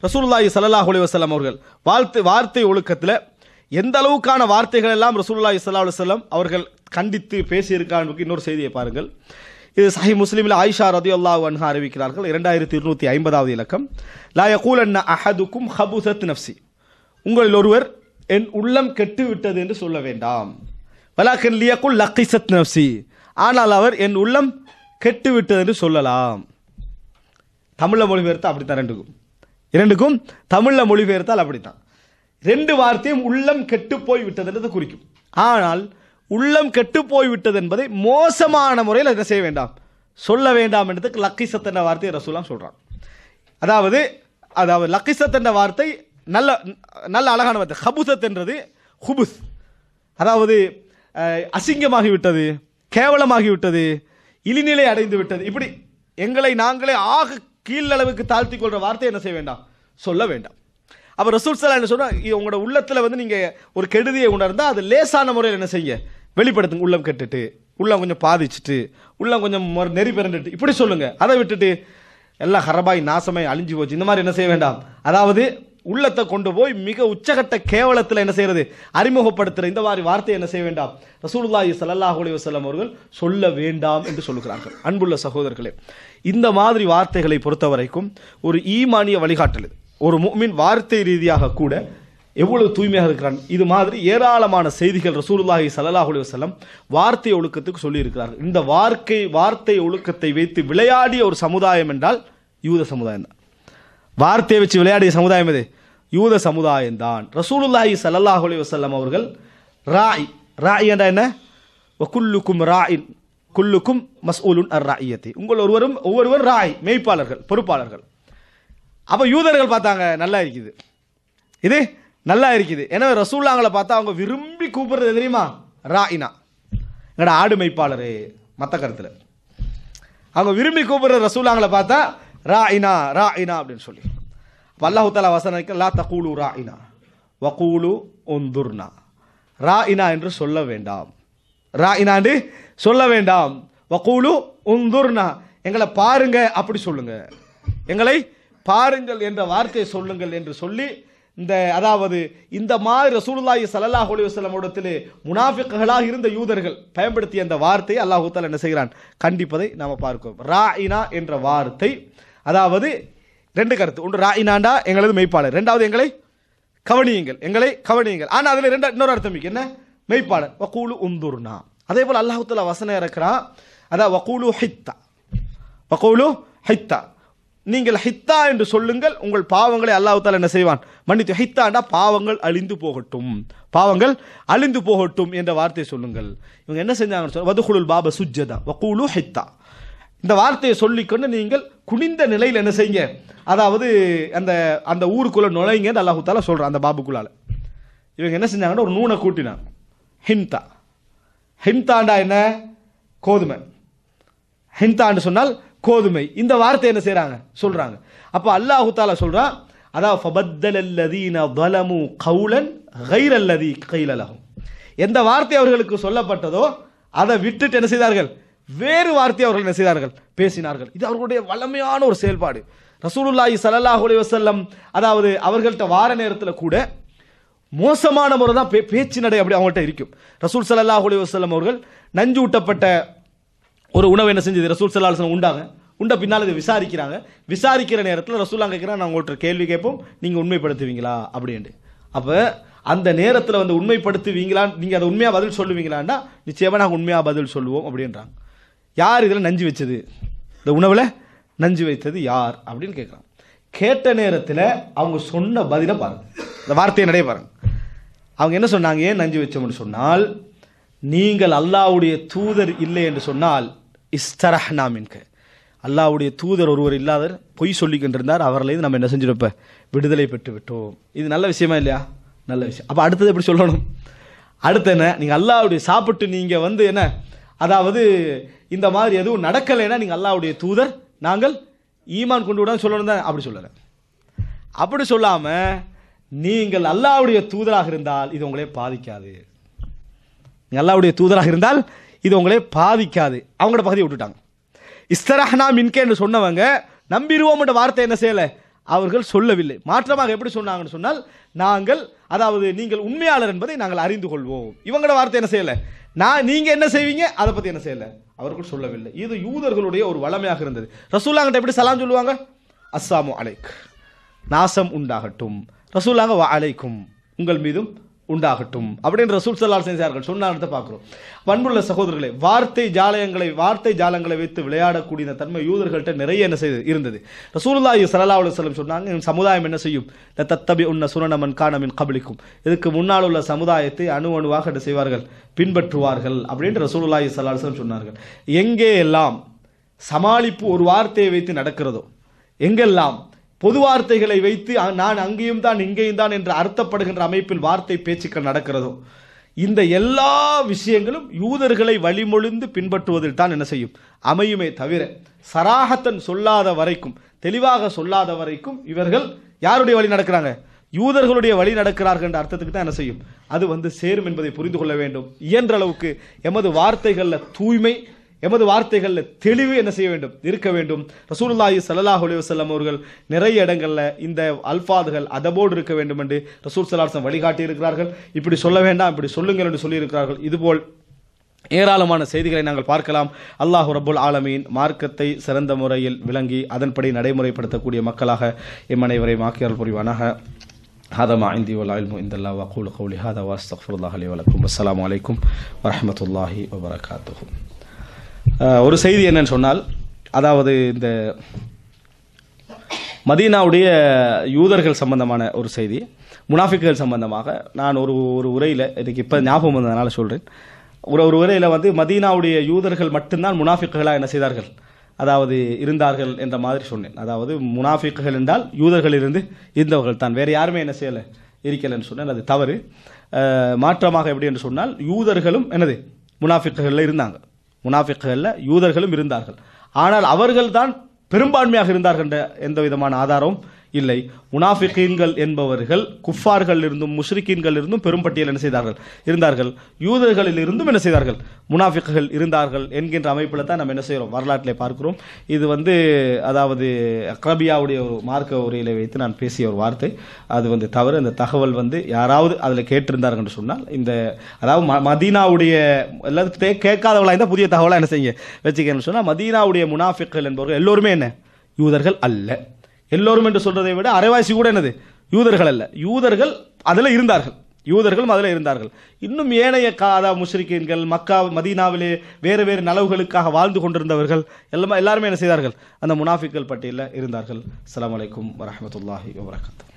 ரசூலுல்லாஹி ஸல்லல்லாஹு அலைஹி வஸல்லம் அவர்கள் வார்த்தை ஒழுக்கத்தில் எந்த அளவுக்கான வார்த்தைகள் எல்லாம் ரசூலுல்லாஹி ஸல்லல்லாஹு அலைஹி வஸல்லம் அவர்கள் கண்டித்து பேசியிருக்காங்க. இன்னொரு செய்தியை பாருங்கள். இது சஹீஹ் முஸ்லிமில் ஆயிஷா ரதியல்லாஹு அன்ஹா அறிவிக்கிறார்கள். 2250வது இலக்கம். லா யகூலன்ன அஹதுக்கும் ஹபுஸத் நஃப்ஸி, உங்களில் ஒருவர் என் உள்ளம் கெட்டு விட்டது என்று சொல்ல வேண்டாம். வலாக்கின் லியகுல் லகிஸத் நஃப்ஸி, ஆனால் அவர் என் உள்ளம் கெட்டு விட்டது என்று சொல்லலாம். தமிழில் மொழிபெயர்த்தால் அப்படித்தான். இரண்டுக்கும் தமிழில் மொழிபெயர்த்தால் அப்படித்தான். ரெண்டு வார்த்தையும் உள்ளம் கெட்டு போய் விட்டது என்றது குறிக்கும். ஆனால் உள்ளம் கெட்டு போய் விட்டது என்பதை மோசமான முறையில் என்ன செய்ய வேண்டாம், சொல்ல வேண்டாம் என்றதுக்கு லக்கிசத் என்ற வார்த்தையை ரசூலாம் சொல்றான். அதாவது லக்கிசத் என்ற வார்த்தை நல்ல நல்ல அழகான வார்த்தை. ஹபுசத் என்றது ஹுபுஸ், அதாவது அசிங்கமாகிவிட்டது, கேவலமாகிவிட்டது, இழிநிலை அடைந்து விட்டது, இப்படி எங்களை நாங்களே ஆக கீழளவுக்கு தாழ்த்தி கொள்ற வார்த்தை என்ன செய்ய வேண்டாம், சொல்ல வேண்டாம். அப்போ ரசூல் ஸல்லல்லாஹு அலைஹி வஸல்லம் சொன்னா, உங்களோட உள்ளத்தில் வந்து நீங்கள் ஒரு கெடுதியை உணர்ந்தால் அது லேசான முறையில் என்ன செய்ய வெளிப்படுத்துங்க. உள்ளம் கெட்டுட்டு, உள்ளம் கொஞ்சம் பாதிச்சுட்டு, உள்ளம் கொஞ்சம் நெறி பிறண்டுட்டு இப்படி சொல்லுங்க. அதை விட்டுட்டு எல்லாம் ஹரபாய் நாசமாய் அழிஞ்சு போச்சு இந்த மாதிரி என்ன செய்ய வேண்டாம். அதாவது உள்ளத்தை கொண்டு போய் மிக உச்சகட்ட கேவலத்தில் என்ன செய்யறது, அறிமுகப்படுத்துகிற இந்த மாதிரி வார்த்தையை என்ன செய்ய வேண்டாம், ரசூலுல்லாஹி ஸல்லல்லாஹு அலைஹி வஸல்லம் அவர்கள் சொல்ல வேண்டாம் என்று சொல்லுகிறார்கள். அன்புள்ள சகோதரர்களே, இந்த மாதிரி வார்த்தைகளை பொறுத்த வரைக்கும் ஒரு ஈமானிய வழிகாட்டல். ஒரு முஃமின் வார்த்தை ரீதியாக கூட எவ்வளவு தூய்மையாக இருக்கிறான். இது மாதிரி ஏராளமான செய்திகள் ரசூலுல்லாஹி ஸல்லல்லாஹு அலைஹி வஸல்லம் வார்த்தை ஒழுக்கத்துக்கு சொல்லி இருக்கிறார்கள். இந்த வார்த்தை ஒழுக்கத்தை வைத்து விளையாடிய ஒரு சமுதாயம் என்றால் யூத சமுதாயம் தான். வார்த்தையை வச்சு விளையாடிய சமுதாயம் எது? யூத சமுதாயம் தான். ரசூலுல்லாஹி ஸல்லல்லாஹு அலைஹி வஸல்லம் அவர்கள் ராய் என்றால் என்ன? வகுல்லுக்கும் ராயின் குல்லுக்கும் மஸ்ஊலுன் அர் ராயியத்தி, ஒவ்வொருவரும் ராய், மேய்ப்பாளர்கள், பொறுப்பாளர்கள். அப்போ யூதர்கள் பார்த்தாங்க, நல்லா இருக்குது, இது நல்லா இருக்குது. எனவே ரசூலுல்லாஹ்களை பார்த்தா அவங்க விரும்பி கூப்பிடுறது தெரியுமா, ராயினா, எங்கட ஆடு மெய்ப்பாளரு. மற்ற கருத்தில் அவங்க விரும்பி கூப்பிடுற ரசூலுல்லாஹ்களை பார்த்தா ராயினா அப்படின்னு சொல்லி. அப்போ அல்லாஹ் தஆலா வசனம், லா தகூலு ராயினா வகூலு உன்துர்னா, ராயினா என்று சொல்ல வேண்டாம், ராயினா என்று சொல்ல வேண்டாம், வகூலு உன்துர்னா, எங்களை பாருங்க அப்படி சொல்லுங்க, எங்களை பாருங்கள் என்ற வார்த்தையை சொல்லுங்கள் என்று சொல்லி, அதாவது இந்த மாதிரி ரசூலுல்லாஹி ஸல்லல்லாஹு அலைஹி வஸல்லம் இடத்திலே முனாஃபிக்குகளாக இருந்த யூதர்கள் பயன்படுத்திய அந்த வார்த்தையை அல்லாஹ் தஆலா என்ன செய்கிறான், கண்டிப்பதை நாம் பார்க்கிறோம். ராயினா என்ற வார்த்தை, அதாவது ரெண்டு கருத்து. ஒன்று ராயினாண்டா எங்களது மெய்ப்பாளர், ரெண்டாவது எங்களை கவனியுங்கள். ஆனால் அதில் இன்னொரு அர்த்தம் என்ன, மெய்ப்பாளர். வகூலு உன்துர்னா. அதே போல் அல்லாஹ் தஆலா வசனம் இறக்குறான், அதாவது வகூலு ஹித்தா, நீங்கள் ஹித்தா என்று சொல்லுங்கள், உங்கள் பாவங்களை அல்லாஹ் தஆலா என்ன செய்வான், மன்னித்து. ஹித்தாண்டா பாவங்கள் அழிந்து போகட்டும் என்ற வார்த்தையை சொல்லுங்கள். இவங்க என்ன செஞ்சாங்க, வதுகுலுல் பாப சுஜ்ஜதா வகூலு ஹித்தா, இந்த வார்த்தையை சொல்லிக்கொண்டு நீங்கள் குனிந்த நிலையில் என்ன செய்யுங்க, அதாவது அந்த ஊருக்குள்ள நுழைங்க அல்லாஹ் தஆலா சொல்றான். அந்த பாபுக்குள்ளால இவங்க என்ன செஞ்சாங்கன்னா ஒரு நூனை கூட்டினாங்க. ஹிம்தாண்டா என்ன, கோதுமை. ஹிம்தான்னு சொன்னால் கோதுமை. இந்த வார்த்தை என்ன செய்றாங்க, சொல்றாங்க. அப்ப அல்லாஹ் தஆலா சொல்றான், அதாவது ஃபபத்தலல்லதீன ظلموا قولا غير الذي قيل لهم, எந்த வார்த்தை அவர்களுக்கு சொல்லப்பட்டதோ அதை விட்டுட்டு என்ன செய்தார்கள், வேறு வார்த்தை அவர்கள் என்ன செய்தார்கள், பேசினார்கள். இது அவர்களுடைய வல்லமையான ஒரு செயல்பாடு. ரசூலுல்லாஹி ஸல்லல்லாஹு அலைஹி வஸல்லம் அதாவது அவர்கள்ட்ட வார நேரத்தில் கூட மோசமான முறை தான் பேச்சு நடை அப்படி அவங்கள்ட்ட இருக்கும். ரசூல் ஸல்லல்லாஹு அலைஹி வஸல்லம் அவர்கள் நஞ்சு ஊட்டப்பட்ட ஒரு உணவு என்ன செஞ்சது, ரசூல் ஸல்லல்லாஹு அலைஹி வஸல்லம் உண்ட பின்னால் இதை விசாரிக்கிற நேரத்தில் ரசூலுல்லாஹ் கேட்குறாங்க, நான் உங்கள்கிட்ட கேள்வி கேட்போம், நீங்கள் உண்மைப்படுத்துவீங்களா அப்படின்ட்டு. அப்போ அந்த நேரத்தில் வந்து உண்மைப்படுத்துவீங்களா, நீங்கள் அதை உண்மையாக பதில் சொல்லுவீங்களான்னா நிச்சயமாக நாங்கள் உண்மையாக பதில் சொல்லுவோம் அப்படின்றாங்க. யார் இதில் நஞ்சு வச்சது, இந்த உணவில் நஞ்சு வைத்தது யார் அப்படின்னு கேட்குறாங்க. கேட்ட நேரத்தில் அவங்க சொன்ன பதிலை பாருங்கள், இந்த வார்த்தையை நடைய பாருங்கள். அவங்க என்ன சொன்னாங்க, ஏன் நஞ்சு வச்சோம்னு சொன்னால், நீங்கள் அல்லாஹ்வுடைய தூதர் இல்லை என்று சொன்னால் இஸ்தரஹ்னா மின்க, அல்லாஹ்வுடைய தூதர் ஒருவர் இல்லாதவர் பொய் சொல்லிக்கின்றிருந்தார், அவர்லேருந்து நம்ம என்ன செஞ்சிருப்ப, விடுதலை பெற்று விட்டோம். இது நல்ல விஷயமா இல்லையா, நல்ல விஷயம். அப்போ அடுத்தது எப்படி சொல்லணும், அடுத்து என்ன, நீங்கள் அல்லாஹ்வுடைய சாப்பிட்டு நீங்கள் வந்து என்ன, அதாவது இந்த மாதிரி எதுவும் நடக்கலைன்னா நீங்கள் அல்லாஹ்வுடைய தூதர், நாங்கள் ஈமான் கொண்டு விட சொல்லணும் தான். அப்படி சொல்லலை. அப்படி சொல்லாமல் நீங்கள் அல்லாஹ்வுடைய தூதராக இருந்தால் இது உங்களே பாதிக்காது, அல்லாஹ்வுடைய தூதராக இருந்தால் இது உங்களே பாதிக்காது. அவங்களோட பகுதியை விட்டுட்டாங்க. இஸ்தரஹ்னா மின்கே என்று சொன்னவங்க நம்பிடுவோம் என்ற வார்த்தை என்ன செய்யலை, அவர்கள் சொல்லவில்லை. மாற்றமாக எப்படி சொன்னாங்கன்னு சொன்னால், நாங்கள் அதாவது நீங்கள் உண்மையாளர் என்பதை நாங்கள் அறிந்து கொள்வோம். இவங்களோட வார்த்தை என்ன செய்யலை, நீங்க என்ன செய்வீங்க அதை பத்தி என்ன செய்யலை, அவர்கள் சொல்லவில்லை. இது யூதர்களுடைய ஒரு வளமையாக இருந்தது. ரசூலுல்லாஹ்கிட்ட எப்படி சலாம் சொல்லுவாங்க, அஸ்ஸலாமு அலைக், நாசம் உண்டாகட்டும். ரசூலுல்லாஹ் வ அலைக்கும், உங்கள் மீதும் உண்டாகட்டும் அப்படின்னு ரசூல் ஸல்லல்லாஹு அலைஹி வஸல்லம் சொன்னார்னு பார்க்கிறோம். அன்புள்ள சகோதரர்களே, வார்த்தை ஜாலங்களை வைத்து விளையாடக்கூடிய இந்த தன்மை யூதர்கள்ட்ட நிறைய என்ன செய்து இருந்தது. ரசூலுல்லாஹி ஸல்லல்லாஹு அலைஹி வஸல்லம் சொன்னாங்க, சமுதாயம் என்ன செய்யும், லதத்தபிஉன்ன சுனன மன் கான மின் கப்லிக்கும், இதுக்கு முன்னால் உள்ள சமுதாயத்தை அணுவாக என்ன செய்வார்கள், பின்பற்றுவார்கள் அப்படின்னு ரசூலுல்லாஹி ஸல்லல்லாஹு அலைஹி வஸல்லம் சொன்னார்கள். எங்கே எல்லாம் சமாளிப்பு ஒரு வார்த்தையை வைத்து நடக்கிறதோ, எங்கெல்லாம் பொது வார்த்தைகளை வைத்து நான் அங்கேயும் தான் இங்கேயும் தான் என்று அர்த்தப்படுகின்ற அமைப்பில் வார்த்தை பேச்சுக்கள் நடக்கிறதோ, இந்த எல்லா விஷயங்களும் யூதர்களை வழிமொழிந்து பின்பற்றுவதில் தான் என்ன செய்யும், அமையுமே தவிர சராஹத்தன் சொல்லாத வரைக்கும், தெளிவாக சொல்லாத வரைக்கும் இவர்கள் யாருடைய வழி நடக்கிறாங்க, யூதர்களுடைய வழி நடக்கிறார்கள் என்ற அர்த்தத்துக்கு தான் என்ன செய்யும், அது சேரும் என்பதை புரிந்து கொள்ள வேண்டும். இயன்ற அளவுக்கு எமது வார்த்தைகளில் தூய்மை, எமது வார்த்தைகளில் தெளிவு என்ன செய்ய வேண்டும், இருக்க வேண்டும். ரசூலுல்லாஹி ஸல்லல்லாஹு அலைஹி வஸல்லம் அவர்கள் நிறைய இடங்களில் இந்த அல்ஃபாதுகள் அதபோடு இருக்க வேண்டும் என்று ரசூல் ஸல்லல்லாஹு அலைஹி வஸல்லம் வழிகாட்டி இருக்கிறார்கள். இப்படி சொல்ல வேண்டாம், இப்படி சொல்லுங்கள் என்று சொல்லியிருக்கிறார்கள். இதுபோல் ஏராளமான செய்திகளை நாங்கள் பார்க்கலாம். அல்லாஹ் ரப்புல் ஆலமீன் மார்க்கத்தை சிறந்த முறையில் விளங்கி அதன்படி நடைமுறைப்படுத்தக்கூடிய மக்களாக எம்மனைவரையும் ஆக்கியருள் புரிவானாக. هذا ما عندي والعلم عند الله وأقول قولي هذا وأستغفر الله لي ولكم. والسلام عليكم ورحمة الله وبركاته. ஒரு செய்தி என்னன்னு சொன்னால், அதாவது இந்த மதீனாவுடைய யூதர்கள் சம்பந்தமான ஒரு செய்தி, முனாஃபிக்குகள் சம்பந்தமாக நான் ஒரு உரையில் எனக்கு இப்போ ஞாபகம் வந்ததுனால சொல்கிறேன். ஒரு உரையில் மதீனாவுடைய யூதர்கள் மட்டும்தான் முனாஃபிக்குகளாக என்ன செய்தார்கள், அதாவது இருந்தார்கள் என்ற மாதிரி சொன்னேன். அதாவது முனாஃபிக்குகள் என்றால் யூதர்களிலிருந்து இருந்தவர்கள் தான், வேறு யாருமே என்ன செய்யலை, இருக்கலைன்னு சொன்னேன். அது தவறு. மாற்றமாக எப்படி என்று சொன்னால், யூதர்களும் என்னது முனாஃபிக்குகளில் இருந்தாங்க, முனாஃபிக்குகளில் யூதர்களும் இருந்தார்கள். ஆனால் அவர்கள் தான் பெரும்பான்மையாக இருந்தார்கள் என்ற எந்த விதமான ஆதாரமும் இல்லை. முனாஃபிகீன்கள் என்பவர்கள் குஃபார்கள் இருந்தும் முஷ்ரிக்கீன்கள் இருந்தும் பெரும்பட்டியல் என்ன செய்தார்கள், இருந்தார்கள். யூதர்களில் இருந்தும் என்ன செய்தார்கள், முனாஃபிக்குகள் இருந்தார்கள் என்கின்ற அமைப்பில் தான் நம்ம என்ன செய்கிறோம், வரலாற்றிலே பார்க்கிறோம். இது அதாவது அக்ரபியாவுடைய ஒரு மார்க்க உரையில வைத்து நான் பேசிய ஒரு வார்த்தை. அது தவறு. அந்த தகவல் யாராவது அதில் கேட்டிருந்தார்கள் என்று சொன்னால், இந்த அதாவது மதீனாவுடைய எல்லாத்தையும் கேட்காதவர்களாக இருந்தால் புதிய தகவலாக என்ன செய்ய வச்சுக்கன்னு சொன்னால், மதீனாவுடைய முனாஃபிக்குகள் என்பவர்கள் எல்லோருமே என்ன யூதர்கள் அல்ல. எல்லோரும் என்று சொல்றதை விட அரைவாசி கூட என்னது யூதர்கள் அல்ல. யூதர்கள் அதில் இருந்தார்கள், யூதர்களும் அதில் இருந்தார்கள். இன்னும் ஏனைய முஷ்ரிக்கீன்கள் மக்கா மதீனாவிலே வேறு வேறு நலவுகளுக்காக வாழ்ந்து கொண்டிருந்தவர்கள் எல்லாருமே என்ன செய்தார்கள், அந்த முனாஃபிக்குகள் பட்டியலில் இருந்தார்கள். அஸ்ஸலாமு அலைக்கும் வரஹ்மத்துல்லாஹி வபரகாத்துஹு.